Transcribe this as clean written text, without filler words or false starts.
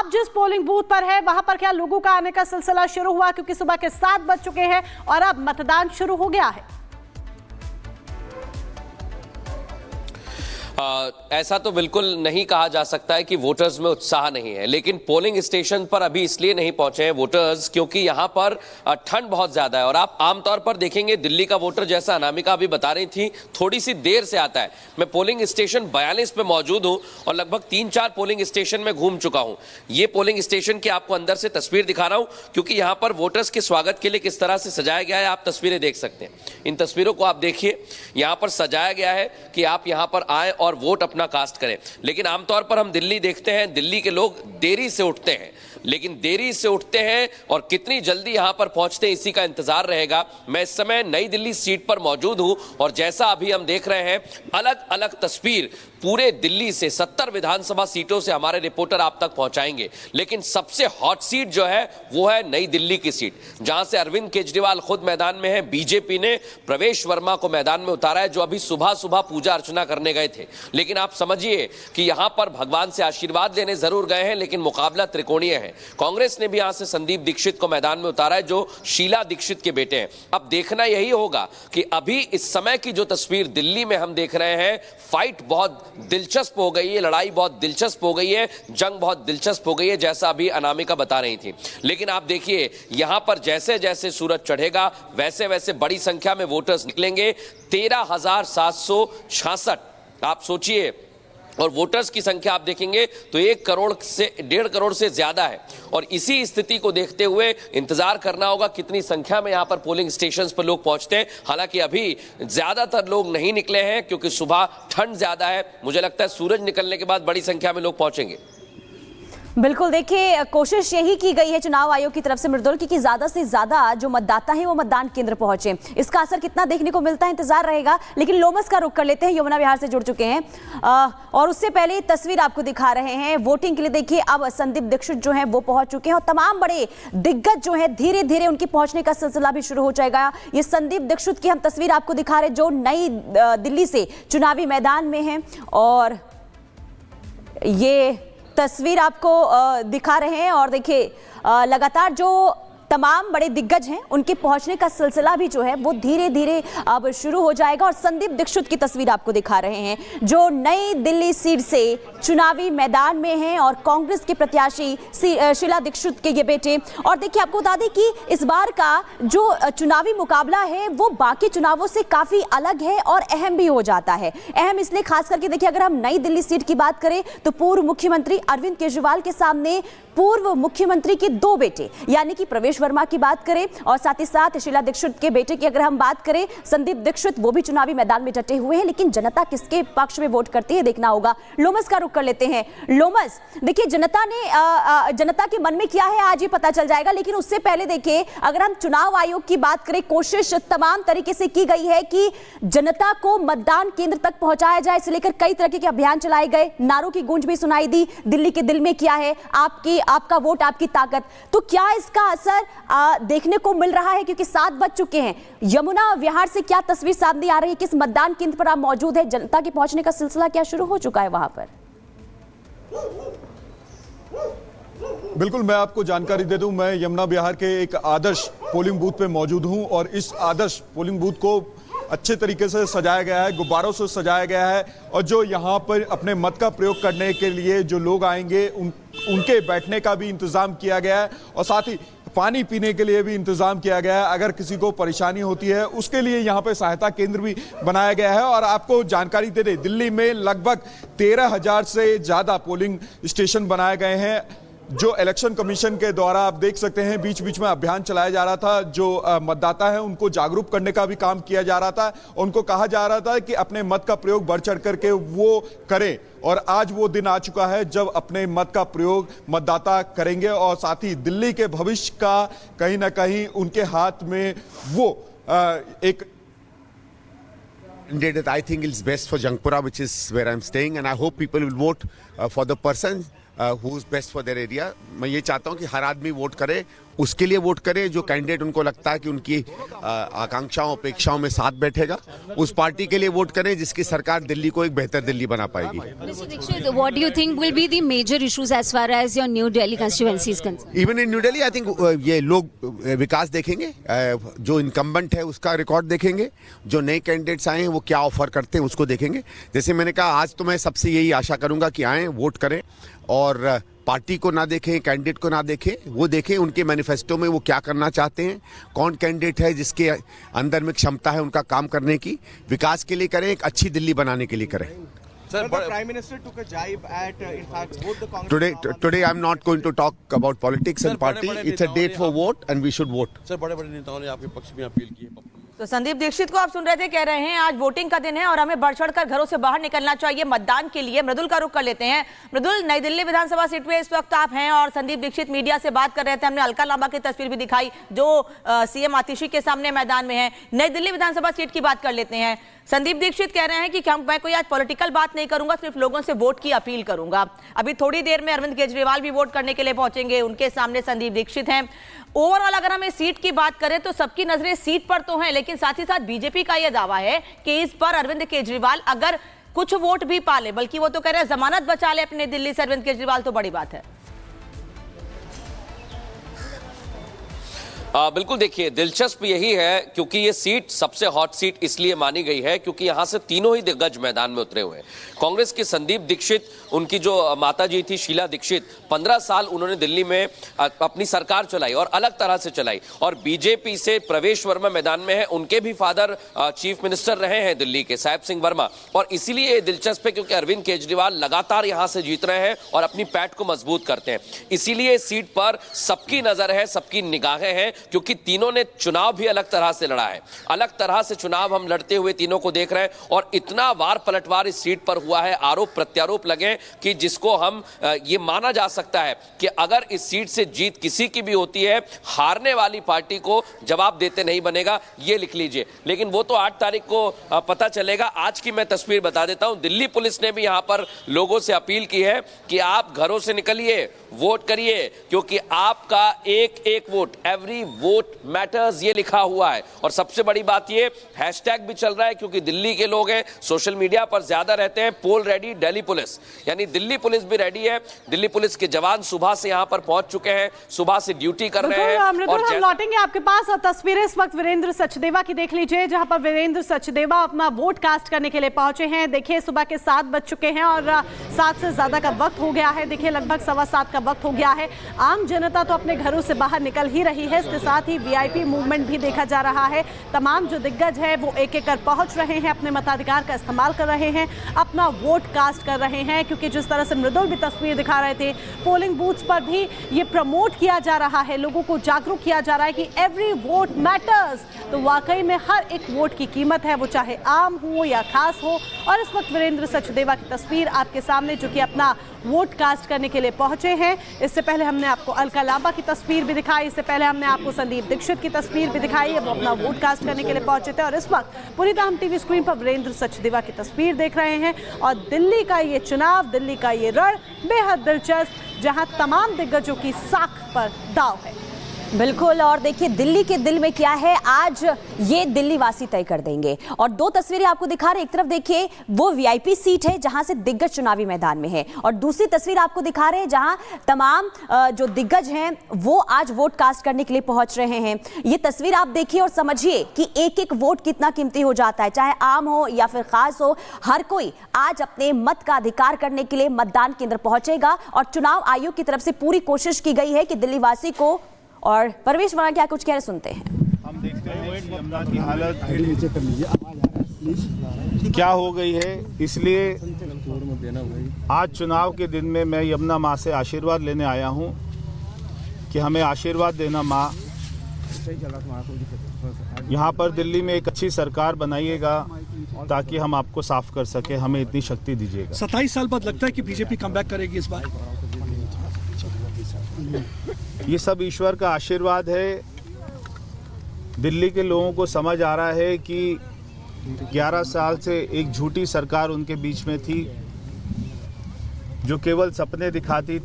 आप जिस polling booth पर है वहां पर क्या लोगों का आने का सिलसिला शुरू हुआ? क्योंकि सुबह के 7 बज चुके हैं और अब मतदान शुरू हो गया है। ऐसा तो बिल्कुल नहीं कहा जा सकता है कि वोटर्स में उत्साह नहीं है, लेकिन पोलिंग स्टेशन पर अभी इसलिए नहीं पहुंचे हैं वोटर्स क्योंकि यहां पर ठंड बहुत ज्यादा है। और आप आमतौर पर देखेंगे दिल्ली का वोटर, जैसा अनामिका अभी बता रही थी, थोड़ी सी देर से आता है। मैं पोलिंग स्टेशन 42 पे मौजूद हूं और लगभग 3-4 पोलिंग स्टेशन में घूम चुका हूं। ये पोलिंग स्टेशन की आपको अंदर से तस्वीर दिखा रहा हूं क्योंकि यहां पर वोटर्स के स्वागत के लिए किस तरह से सजाया गया है आप तस्वीरें देख सकते हैं। इन तस्वीरों को आप देखिए, यहां पर सजाया गया है कि आप यहां पर आए और वोट अपना कास्ट करें। लेकिन आमतौर पर हम दिल्ली देखते हैं, दिल्ली के लोग देरी से उठते हैं, लेकिन देरी से उठते हैं और कितनी जल्दी यहां पर पहुंचते हैं इसी का इंतजार रहेगा। मैं इस समय नई दिल्ली सीट पर मौजूद हूं और जैसा अभी हम देख रहे हैं अलग अलग तस्वीर पूरे दिल्ली से 70 विधानसभा सीटों से हमारे रिपोर्टर आप तक पहुंचाएंगे। लेकिन सबसे हॉट सीट जो है वो है नई दिल्ली की सीट, जहां से अरविंद केजरीवाल खुद मैदान में है। बीजेपी ने प्रवेश वर्मा को मैदान में उतारा है जो अभी सुबह सुबह पूजा अर्चना करने गए थे। लेकिन आप समझिए कि यहां पर भगवान से आशीर्वाद लेने जरूर गए हैं, लेकिन मुकाबला त्रिकोणीय है। कांग्रेस ने भी यहां से संदीप दीक्षित को मैदान में उतारा है जो शीला दीक्षित के बेटे हैं। अब देखना यही होगा कि अभी इस समय की जो तस्वीर दिल्ली में हम देख रहे हैं, फाइट बहुत दिलचस्प हो गई है, लड़ाई बहुत दिलचस्प हो गई है, जंग बहुत दिलचस्प हो गई है, जैसा अभी अनामिका बता रही थी। लेकिन आप देखिए यहां पर जैसे जैसे सूरज चढ़ेगा वैसे वैसे बड़ी संख्या में वोटर्स निकलेंगे। 13,766 आप सोचिए, और वोटर्स की संख्या आप देखेंगे तो 1 करोड़ से 1.5 करोड़ से ज्यादा है। और इसी स्थिति को देखते हुए इंतजार करना होगा कितनी संख्या में यहां पर पोलिंग स्टेशंस पर लोग पहुंचते हैं। हालांकि अभी ज्यादातर लोग नहीं निकले हैं क्योंकि सुबह ठंड ज्यादा है। मुझे लगता है सूरज निकलने के बाद बड़ी संख्या में लोग पहुंचेंगे। बिल्कुल, देखिए कोशिश यही की गई है चुनाव आयोग की तरफ से मृदुल की कि ज्यादा से ज्यादा जो मतदाता हैं वो मतदान केंद्र पहुंचे। इसका असर कितना देखने को मिलता है इंतजार रहेगा। लेकिन लोमस का रुख कर लेते हैं, यमुना विहार से जुड़ चुके हैं और उससे पहले तस्वीर आपको दिखा रहे हैं वोटिंग के लिए। देखिए अब संदीप दीक्षित जो है वो पहुंच चुके हैं और तमाम बड़े दिग्गज जो है धीरे धीरे उनके पहुंचने का सिलसिला भी शुरू हो जाएगा। ये संदीप दीक्षित की हम तस्वीर आपको दिखा रहे हैं जो नई दिल्ली से चुनावी मैदान में है और ये तस्वीर आपको दिखा रहे हैं। और देखिए लगातार जो तमाम बड़े दिग्गज हैं उनके पहुंचने का सिलसिला भी जो है वो धीरे धीरे अब शुरू हो जाएगा। और संदीप दीक्षित की तस्वीर आपको दिखा रहे हैं जो नई दिल्ली सीट से चुनावी मैदान में हैं और कांग्रेस के प्रत्याशी शीला दीक्षित के ये बेटे। और देखिए आपको बता दें कि इस बार का जो चुनावी मुकाबला है वो बाकी चुनावों से काफी अलग है और अहम भी हो जाता है। अहम इसलिए खास करके देखिए अगर हम नई दिल्ली सीट की बात करें तो पूर्व मुख्यमंत्री अरविंद केजरीवाल के सामने पूर्व मुख्यमंत्री के 2 बेटे यानी कि प्रवेश वर्मा की बात करें और साथ ही साथ शीला दीक्षित के बेटे की अगर हम बात करें संदीप दीक्षित, वो भी चुनावी मैदान में डटे हुए हैं। लेकिन जनता किसके पक्ष में वोट करती है देखना होगा। लोमस का रुख कर लेते हैं। लोमस, देखिए जनता ने जनता के मन में क्या है आज ये पता चल जाएगा। लेकिन उससे पहले देखिए अगर हम चुनाव आयोग की बात करें, कोशिश तमाम तरीके से की गई है कि जनता को मतदान केंद्र तक पहुंचाया जाए। इसे लेकर कई तरह के अभियान चलाए गए, नारों की गूंज भी सुनाई दी, दिल्ली के दिल में क्या है, आपका वोट आपकी ताकत। तो क्या इसका असर देखने को मिल रहा है? क्योंकि 7 बज चुके हैं, यमुना विहार से क्या तस्वीर सामने आ रही है? किस मतदान केंद्र पर आप मौजूद है? जनता के पहुंचने का सिलसिला क्या शुरू हो चुका है वहां पर? बिल्कुल, मैं आपको जानकारी दे दूं, मैं यमुना विहार के एक आदर्श पोलिंग बूथ पे मौजूद हूं और इस आदर्श पोलिंग बूथ को अच्छे तरीके से सजाया गया है, गुब्बारों से सजाया गया है। और जो यहाँ पर अपने मत का प्रयोग करने के लिए जो लोग आएंगे उनके बैठने का भी इंतजाम किया गया है और साथ ही पानी पीने के लिए भी इंतजाम किया गया है। अगर किसी को परेशानी होती है उसके लिए यहाँ पे सहायता केंद्र भी बनाया गया है। और आपको जानकारी दे दें, दिल्ली में लगभग 13,000 से ज़्यादा पोलिंग स्टेशन बनाए गए हैं जो इलेक्शन कमीशन के द्वारा आप देख सकते हैं बीच बीच में अभियान चलाया जा रहा था। जो मतदाता है उनको जागरूक करने का भी काम किया जा रहा था। उनको कहा जा रहा था कि अपने मत का प्रयोग बढ़ चढ़ करके वो करें और आज वो दिन आ चुका है जब अपने मत का प्रयोग मतदाता करेंगे और साथ ही दिल्ली के भविष्य का कहीं ना कहीं उनके हाथ में वो एक Indeed, I think it's best for Jangpura, which is where I'm staying, and I hope people will vote for the person who is best for their area. मैं ये चाहता हूँ कि हर आदमी वोट करे उसके लिए वोट करें जो कैंडिडेट उनको लगता है कि उनकी आकांक्षाओं अपेक्षाओं में साथ बैठेगा। उस पार्टी के लिए वोट करें जिसकी सरकार दिल्ली को एक बेहतर दिल्ली बना पाएगी। Mr. Dixit, what do you think will be the major issues as far as your New Delhi constituency is concerned? Even in new Delhi I think ये लोग विकास देखेंगे, जो इनकम्बेंट है उसका रिकॉर्ड देखेंगे, जो नए कैंडिडेट्स आए हैं वो क्या ऑफर करते हैं उसको देखेंगे। जैसे मैंने कहा, आज तो मैं सबसे यही आशा करूंगा कि आएँ, वोट करें और पार्टी को ना देखें, कैंडिडेट को ना देखें, वो देखें उनके मैनिफेस्टो में वो क्या करना चाहते हैं, कौन कैंडिडेट है जिसके अंदर में क्षमता है उनका काम करने की, विकास के लिए करें, एक अच्छी दिल्ली बनाने के लिए करें। Sir, the Prime Minister took a jibe at, in fact, both the Congress... Today I'm not going to talk about politics and party. It's a date for vote and we should vote. Sir, बड़े-बड़े नेताओं ने आपके पक्ष में appeal की है। तो संदीप दीक्षित को आप सुन रहे थे, कह रहे हैं आज वोटिंग का दिन है और हमें बढ़ चढ़कर घरों से बाहर निकलना चाहिए मतदान के लिए। मृदुल का रुख कर लेते हैं। मृदुल, नई दिल्ली विधानसभा सीट में इस वक्त आप हैं और संदीप दीक्षित मीडिया से बात कर रहे थे। हमने अलका लांबा की तस्वीर भी दिखाई जो सीएम आतिशी के सामने मैदान में है। नई दिल्ली विधानसभा सीट की बात कर लेते हैं। संदीप दीक्षित कह रहे हैं कि मैं कोई आज पॉलिटिकल बात नहीं करूंगा, सिर्फ लोगों से वोट की अपील करूंगा। अभी थोड़ी देर में अरविंद केजरीवाल भी वोट करने के लिए पहुंचेंगे, उनके सामने संदीप दीक्षित हैं। ओवरऑल अगर हम इस सीट की बात करें तो सबकी नजरें सीट पर तो हैं, लेकिन साथ ही साथ बीजेपी का यह दावा है कि इस पर अरविंद केजरीवाल अगर कुछ वोट भी पाले, बल्कि वो तो कह रहे हैं जमानत बचा ले अपने दिल्ली से अरविंद केजरीवाल, तो बड़ी बात है। बिल्कुल, देखिए दिलचस्प यही है क्योंकि ये सीट सबसे हॉट सीट इसलिए मानी गई है क्योंकि यहां से तीनों ही दिग्गज मैदान में उतरे हुए हैं। कांग्रेस के संदीप दीक्षित, उनकी जो माता जी थी शीला दीक्षित, 15 साल उन्होंने दिल्ली में अपनी सरकार चलाई और अलग तरह से चलाई। और बीजेपी से प्रवेश वर्मा मैदान में है, उनके भी फादर चीफ मिनिस्टर रहे हैं दिल्ली के, साहेब सिंह वर्मा। और इसीलिए ये दिलचस्प है क्योंकि अरविंद केजरीवाल लगातार यहां से जीत रहे हैं और अपनी पैठ को मजबूत करते हैं। इसीलिए इस सीट पर सबकी नजर है, सबकी निगाहें हैं क्योंकि तीनों ने चुनाव भी अलग तरह से लड़ा है। अलग तरह से चुनाव हम लड़ते हुए तीनों को देख रहे हैं और इतना वार पलटवार इस सीट पर हुआ है, आरोप प्रत्यारोप लगे कि जिसको हम ये माना जा सकता है कि अगर इस सीट से जीत किसी की भी होती है, हारने वाली पार्टी को जवाब देते नहीं बनेगा, ये लिख लीजिए। लेकिन वो तो 8 तारीख को पता चलेगा। आज की मैं तस्वीर बता देता हूं। दिल्ली पुलिस ने भी यहां पर लोगों से अपील की है कि आप घरों से निकलिए, वोट करिए, क्योंकि आपका एक एक वोट, एवरी वोट मैटर्स, ये लिखा हुआ है। और सबसे बड़ी बात ये, हैशटैग भी चल रहा है क्योंकि दिल्ली के लोग हैं, सोशल मीडिया पर ज्यादा रहते हैं, पोल रेडी दिल्ली पुलिस, यानी दिल्ली पुलिस भी रेडी है। दिल्ली पुलिस के जवान सुबह से यहां पर पहुंच चुके हैं, सुबह से ड्यूटी कर रहे हैं। और हम लौटेंगे आपके पास और तस्वीरें इस वक्त वीरेंद्र सचदेवा की देख लीजिए, जहां पर वीरेंद्र सचदेवा अपना वोट कास्ट करने के लिए पहुंचे हैं। देखिए सुबह के 7 बज चुके हैं और 7 से ज्यादा का वक्त हो गया है। देखिए लगभग 7:15 का वक्त हो गया है। आम जनता तो अपने घरों से बाहर निकल ही रही है, इसके साथ ही वीआईपी मूवमेंट भी देखा जा रहा है। तमाम जो दिग्गज है वो एक एक कर पहुंच रहे हैं, अपने मताधिकार का इस्तेमाल कर रहे हैं, अपना वोट कास्ट कर रहे हैं। क्योंकि जिस तरह से मृदुल भी तस्वीर दिखा रहे थे, पोलिंग बूथ्स पर भी ये प्रमोट किया जा रहा है, लोगों को जागरूक किया जा रहा है कि एवरी वोट मैटर्स। तो वाकई में हर एक वोट की कीमत है, वो चाहे आम हो या खास हो। और इस वक्त वीरेंद्र सचदेवा की तस्वीर आपके सामने, जो कि अपना वोट कास्ट करने के लिए पहुंचे हैं। इससे पहले हमने आपको अलका लांबा की तस्वीर भी दिखाई, इससे पहले हमने आपको संदीप दीक्षित की तस्वीर भी दिखाई है, वो अपना वोट कास्ट करने के लिए पहुंचे थे। और इस वक्त पूरी तरह हम टीवी स्क्रीन पर वीरेंद्र सचदेवा की तस्वीर देख रहे हैं। और दिल्ली का ये चुनाव, दिल्ली का ये रण बेहद दिलचस्प, जहां तमाम दिग्गजों की साख पर दांव है। बिल्कुल, और देखिए दिल्ली के दिल में क्या है, आज ये दिल्ली वासी तय कर देंगे। और 2 तस्वीरें आपको दिखा रहे हैं। एक तरफ देखिए वो वीआईपी सीट है जहां से दिग्गज चुनावी मैदान में है, और दूसरी तस्वीर आपको दिखा रहे हैं जहां तमाम जो दिग्गज हैं वो आज वोट कास्ट करने के लिए पहुंच रहे हैं। ये तस्वीर आप देखिए और समझिए कि एक एक वोट कितना कीमती हो जाता है, चाहे आम हो या फिर खास हो। हर कोई आज अपने मत का अधिकार करने के लिए मतदान केंद्र पहुंचेगा। और चुनाव आयोग की तरफ से पूरी कोशिश की गई है कि दिल्ली वासी को, और परवेश वर्मा क्या कुछ कह रहे सुनते हैं। हम देखते हैं यमुना की हालत क्या हो गई है, इसलिए आज चुनाव के दिन में मैं यमुना माँ से आशीर्वाद लेने आया हूँ कि हमें आशीर्वाद देना माँ, यहाँ पर दिल्ली में एक अच्छी सरकार बनाइएगा ताकि हम आपको साफ कर सके, हमें इतनी शक्ति दीजिएगा। 27 साल बाद लगता है कि बीजेपी कमबैक करेगी इस बार। ये सब ईश्वर का आशीर्वाद है। दिल्ली के लोगों को समझ आ रहा है कि 11 साल से एक झूठी सरकार उनके बीच में थी जो केवल सपने दिखाती थी।